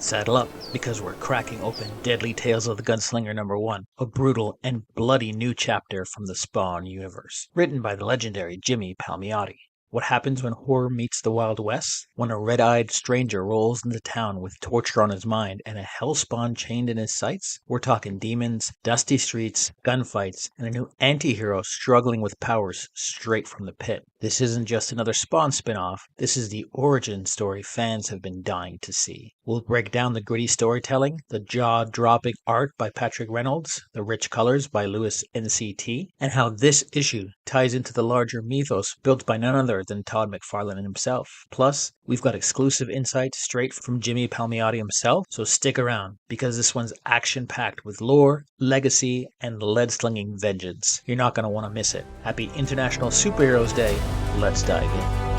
Saddle up, because we're cracking open Deadly Tales of the Gunslinger #1, a brutal and bloody new chapter from the Spawn universe, written by the legendary Jimmy Palmiotti. What happens when horror meets the Wild West? When a red-eyed stranger rolls into town with torture on his mind and a hellspawn chained in his sights? We're talking demons, dusty streets, gunfights, and a new anti-hero struggling with powers straight from the pit. This isn't just another Spawn spin-off, this is the origin story fans have been dying to see. We'll break down the gritty storytelling, the jaw-dropping art by Patric Reynolds, the rich colors by Luis NCT, and how this issue ties into the larger mythos built by none other than Todd McFarlane himself. Plus, we've got exclusive insights straight from Jimmy Palmiotti himself, so stick around, because this one's action-packed with lore, legacy, and lead-slinging vengeance. You're not going to want to miss it. Happy International Superheroes Day. Let's dive in.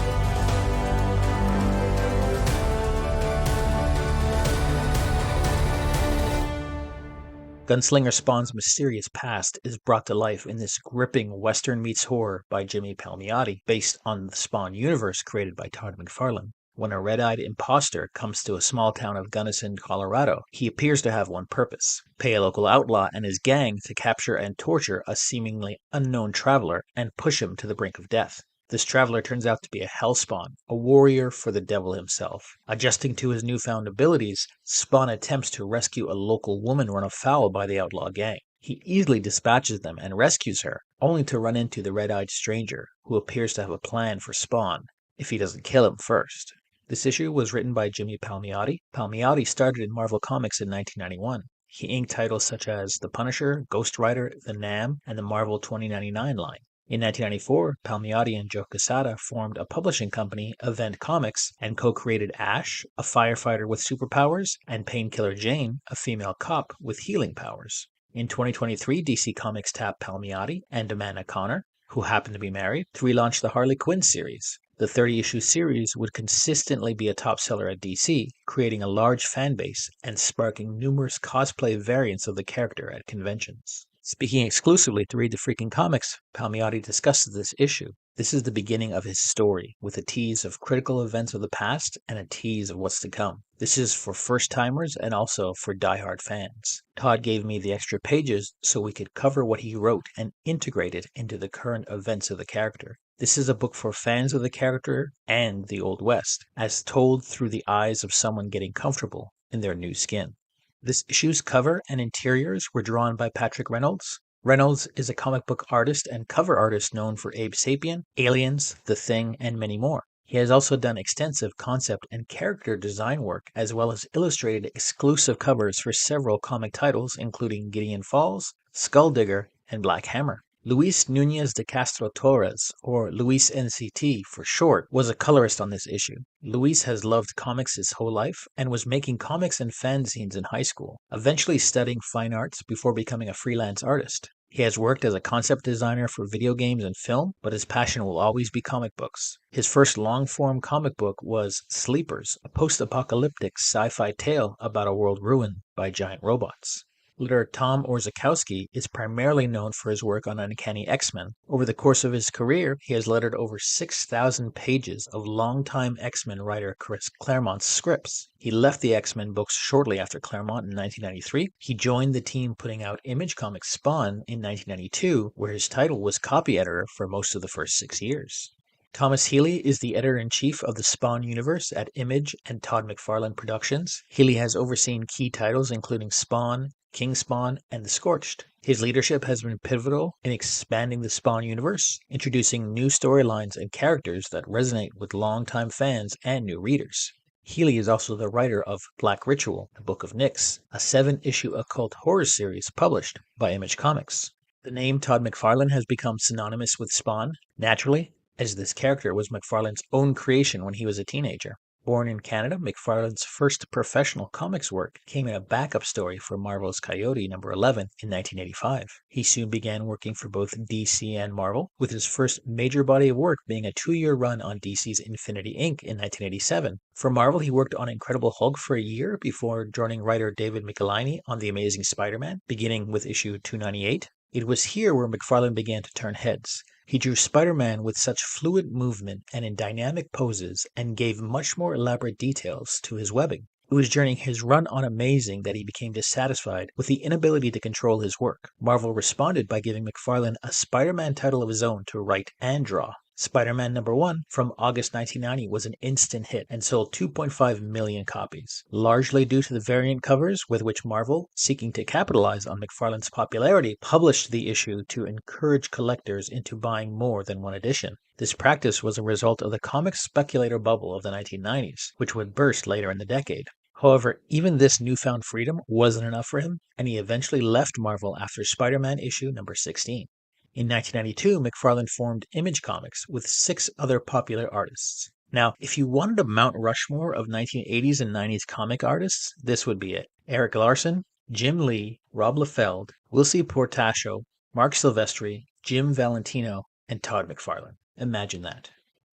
Gunslinger Spawn's mysterious past is brought to life in this gripping Western meets horror by Jimmy Palmiotti, based on the Spawn universe created by Todd McFarlane. When a red-eyed imposter comes to a small town of Gunnison, Colorado, he appears to have one purpose: pay a local outlaw and his gang to capture and torture a seemingly unknown traveler and push him to the brink of death. This traveler turns out to be a Hellspawn, a warrior for the devil himself. Adjusting to his newfound abilities, Spawn attempts to rescue a local woman run afoul by the outlaw gang. He easily dispatches them and rescues her, only to run into the red-eyed stranger, who appears to have a plan for Spawn, if he doesn't kill him first. This issue was written by Jimmy Palmiotti. Palmiotti started in Marvel Comics in 1991. He inked titles such as The Punisher, Ghost Rider, The Nam, and the Marvel 2099 line. In 1994, Palmiotti and Joe Quesada formed a publishing company, Event Comics, and co-created Ash, a firefighter with superpowers, and Painkiller Jane, a female cop with healing powers. In 2023, DC Comics tapped Palmiotti and Amanda Conner, who happened to be married, to relaunch the Harley Quinn series. The 30-issue series would consistently be a top seller at DC, creating a large fan base and sparking numerous cosplay variants of the character at conventions. Speaking exclusively to Read the Freaking Comics, Palmiotti discusses this issue. This is the beginning of his story, with a tease of critical events of the past and a tease of what's to come. This is for first-timers and also for die-hard fans. Todd gave me the extra pages so we could cover what he wrote and integrate it into the current events of the character. This is a book for fans of the character and the Old West, as told through the eyes of someone getting comfortable in their new skin. This issue's cover and interiors were drawn by Patric Reynolds. Reynolds is a comic book artist and cover artist known for Abe Sapien, Aliens, The Thing, and many more. He has also done extensive concept and character design work, as well as illustrated exclusive covers for several comic titles, including Gideon Falls, Skulldigger, and Black Hammer. Luis Núñez de Castro Torres, or Luis NCT for short, was a colorist on this issue. Luis has loved comics his whole life and was making comics and fanzines in high school, eventually studying fine arts before becoming a freelance artist. He has worked as a concept designer for video games and film, but his passion will always be comic books. His first long-form comic book was Sleepers, a post-apocalyptic sci-fi tale about a world ruined by giant robots. Letterer Tom Orzechowski is primarily known for his work on Uncanny X-Men. Over the course of his career, he has lettered over 6,000 pages of longtime X-Men writer Chris Claremont's scripts. He left the X-Men books shortly after Claremont in 1993. He joined the team putting out Image Comics Spawn in 1992, where his title was copy editor for most of the first 6 years. Thomas Healy is the editor-in-chief of the Spawn universe at Image and Todd McFarlane Productions. Healy has overseen key titles including Spawn, King Spawn, and The Scorched. His leadership has been pivotal in expanding the Spawn universe, introducing new storylines and characters that resonate with longtime fans and new readers. Healy is also the writer of Black Ritual, The Book of Nyx, a 7-issue occult horror series published by Image Comics. The name Todd McFarlane has become synonymous with Spawn, naturally, as this character was McFarlane's own creation when he was a teenager. Born in Canada, McFarlane's first professional comics work came in a backup story for Marvel's Coyote #11 in 1985. He soon began working for both DC and Marvel, with his first major body of work being a 2-year run on DC's Infinity Inc. in 1987. For Marvel, he worked on Incredible Hulk for a year before joining writer David Michelinie on The Amazing Spider-Man, beginning with issue 298. It was here where McFarlane began to turn heads. He drew Spider-Man with such fluid movement and in dynamic poses, and gave much more elaborate details to his webbing. It was during his run on Amazing that he became dissatisfied with the inability to control his work. Marvel responded by giving McFarlane a Spider-Man title of his own to write and draw. Spider-Man #1 from August 1990 was an instant hit and sold 2.5 million copies, largely due to the variant covers with which Marvel, seeking to capitalize on McFarlane's popularity, published the issue to encourage collectors into buying more than one edition. This practice was a result of the comic speculator bubble of the 1990s, which would burst later in the decade. However, even this newfound freedom wasn't enough for him, and he eventually left Marvel after Spider-Man issue number 16. In 1992, McFarlane formed Image Comics with 6 other popular artists. Now, if you wanted a Mount Rushmore of 1980s and 90s comic artists, this would be it. Eric Larson, Jim Lee, Rob Liefeld, Wilcie Portacio, Mark Silvestri, Jim Valentino, and Todd McFarlane. Imagine that.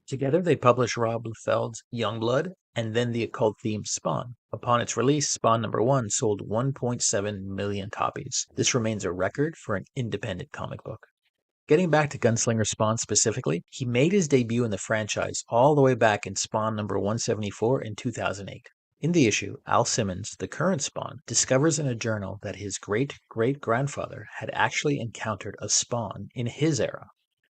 Together, they published Rob Liefeld's Youngblood and then the occult-themed Spawn. Upon its release, Spawn #1 sold 1.7 million copies. This remains a record for an independent comic book. Getting back to Gunslinger Spawn specifically, he made his debut in the franchise all the way back in Spawn #174 in 2008. In the issue, Al Simmons, the current Spawn, discovers in a journal that his great-great-grandfather had actually encountered a Spawn in his era.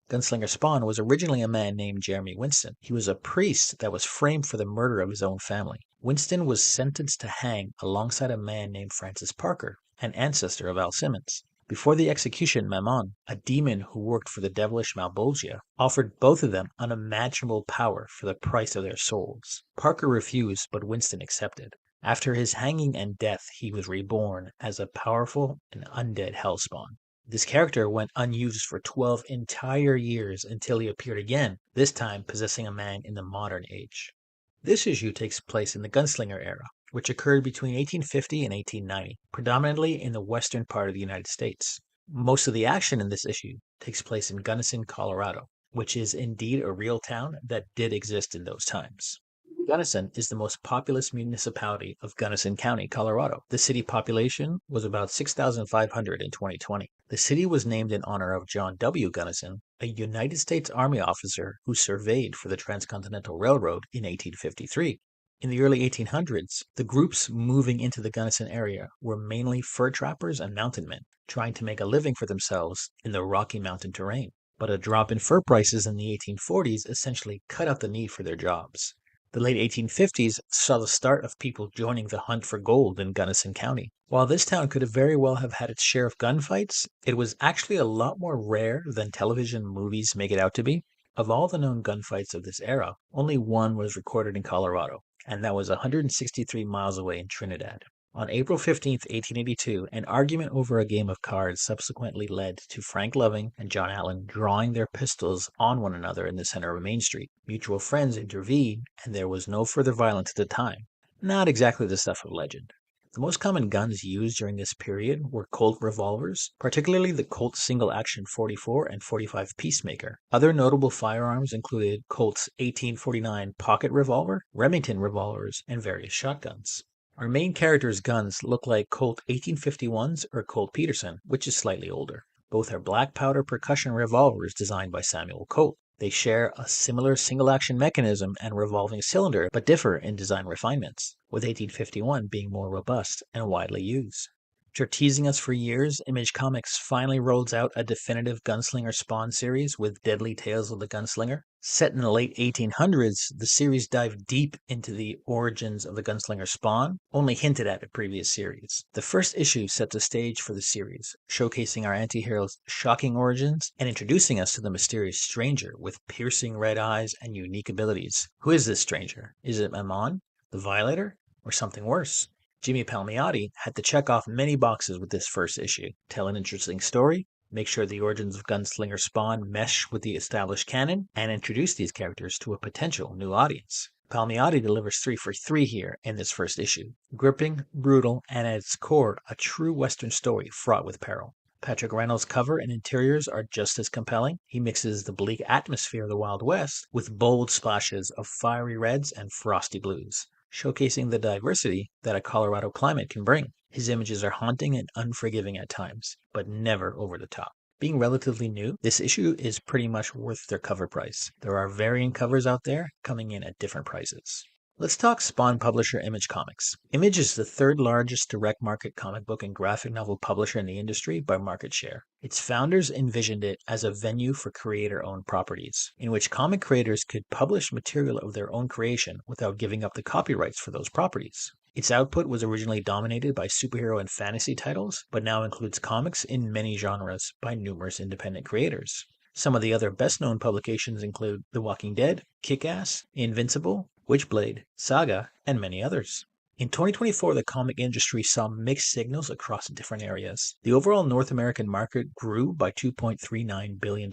Gunslinger Spawn was originally a man named Jeremy Winston. He was a priest that was framed for the murder of his own family. Winston was sentenced to hang alongside a man named Francis Parker, an ancestor of Al Simmons. Before the execution, Mammon, a demon who worked for the devilish Malbolgia, offered both of them unimaginable power for the price of their souls. Parker refused, but Winston accepted. After his hanging and death, he was reborn as a powerful and undead Hellspawn. This character went unused for 12 entire years until he appeared again, this time possessing a man in the modern age. This issue takes place in the Gunslinger era, which occurred between 1850 and 1890, predominantly in the western part of the United States. Most of the action in this issue takes place in Gunnison, Colorado, which is indeed a real town that did exist in those times. Gunnison is the most populous municipality of Gunnison County, Colorado. The city population was about 6,500 in 2020. The city was named in honor of John W. Gunnison, a United States Army officer who surveyed for the Transcontinental Railroad in 1853. In the early 1800s, the groups moving into the Gunnison area were mainly fur trappers and mountain men, trying to make a living for themselves in the Rocky Mountain terrain. But a drop in fur prices in the 1840s essentially cut out the need for their jobs. The late 1850s saw the start of people joining the hunt for gold in Gunnison County. While this town could very well have had its share of gunfights, it was actually a lot more rare than television movies make it out to be. Of all the known gunfights of this era, only one was recorded in Colorado, and that was 163 miles away in Trinidad. On April 15, 1882, an argument over a game of cards subsequently led to Frank Loving and John Allen drawing their pistols on one another in the center of Main Street. Mutual friends intervened, and there was no further violence at the time. Not exactly the stuff of legend. The most common guns used during this period were Colt revolvers, particularly the Colt single-action 44 and 45 Peacemaker. Other notable firearms included Colt's 1849 pocket revolver, Remington revolvers, and various shotguns. Our main character's guns look like Colt 1851s or Colt Peterson, which is slightly older. Both are black powder percussion revolvers designed by Samuel Colt. They share a similar single-action mechanism and revolving cylinder, but differ in design refinements, with 1851 being more robust and widely used. After teasing us for years, Image Comics finally rolls out a definitive Gunslinger Spawn series with Deadly Tales of the Gunslinger. Set in the late 1800s, the series dived deep into the origins of the Gunslinger Spawn, only hinted at in previous series. The first issue set the stage for the series, showcasing our anti-hero's shocking origins and introducing us to the mysterious stranger with piercing red eyes and unique abilities. Who is this stranger? Is it Mammon, the Violator, or something worse? Jimmy Palmiotti had to check off many boxes with this first issue. Tell an interesting story, make sure the origins of Gunslinger Spawn mesh with the established canon, and introduce these characters to a potential new audience. Palmiotti delivers 3 for 3 here in this first issue. Gripping, brutal, and at its core, a true Western story fraught with peril. Patric Reynolds' cover and interiors are just as compelling. He mixes the bleak atmosphere of the Wild West with bold splashes of fiery reds and frosty blues, showcasing the diversity that a Colorado climate can bring. His images are haunting and unforgiving at times, but never over the top. Being relatively new, this issue is pretty much worth their cover price. There are variant covers out there coming in at different prices. Let's talk Spawn publisher Image Comics. Image is the third largest direct market comic book and graphic novel publisher in the industry by market share. Its founders envisioned it as a venue for creator-owned properties, in which comic creators could publish material of their own creation without giving up the copyrights for those properties. Its output was originally dominated by superhero and fantasy titles, but now includes comics in many genres by numerous independent creators. Some of the other best-known publications include The Walking Dead, Kick-Ass, Invincible, Witchblade, Saga, and many others. In 2024, the comic industry saw mixed signals across different areas. The overall North American market grew by $2.39 billion,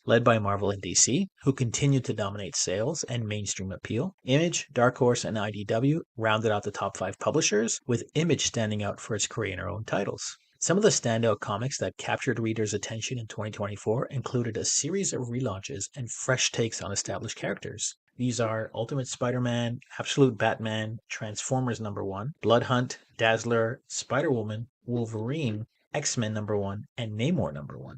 led by Marvel and DC, who continued to dominate sales and mainstream appeal. Image, Dark Horse, and IDW rounded out the top 5 publishers, with Image standing out for its creator-owned titles. Some of the standout comics that captured readers' attention in 2024 included a series of relaunches and fresh takes on established characters. These are Ultimate Spider-Man, Absolute Batman, Transformers #1, Blood Hunt, Dazzler, Spider-Woman, Wolverine, X-Men #1, and Namor #1.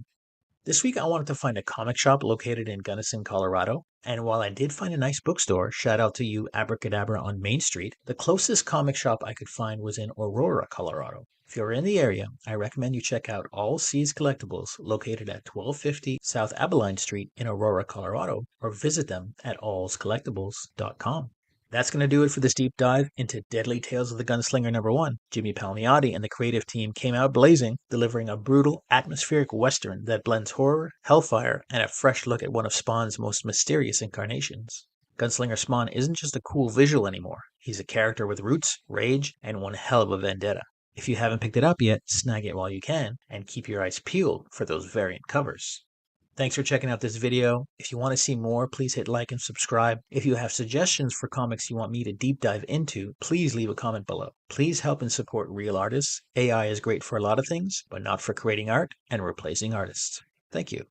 This week I wanted to find a comic shop located in Gunnison, Colorado, and while I did find a nice bookstore, shout out to you Abracadabra on Main Street, the closest comic shop I could find was in Aurora, Colorado. If you're in the area, I recommend you check out All Seas Collectibles located at 1250 South Abilene Street in Aurora, Colorado, or visit them at allscollectibles.com. That's going to do it for this deep dive into Deadly Tales of the Gunslinger #1. Jimmy Palmiotti and the creative team came out blazing, delivering a brutal, atmospheric western that blends horror, hellfire, and a fresh look at one of Spawn's most mysterious incarnations. Gunslinger Spawn isn't just a cool visual anymore. He's a character with roots, rage, and one hell of a vendetta. If you haven't picked it up yet, snag it while you can, and keep your eyes peeled for those variant covers. Thanks for checking out this video. If you want to see more, please hit like and subscribe. If you have suggestions for comics you want me to deep dive into, please leave a comment below. Please help and support real artists. AI is great for a lot of things, but not for creating art and replacing artists. Thank you.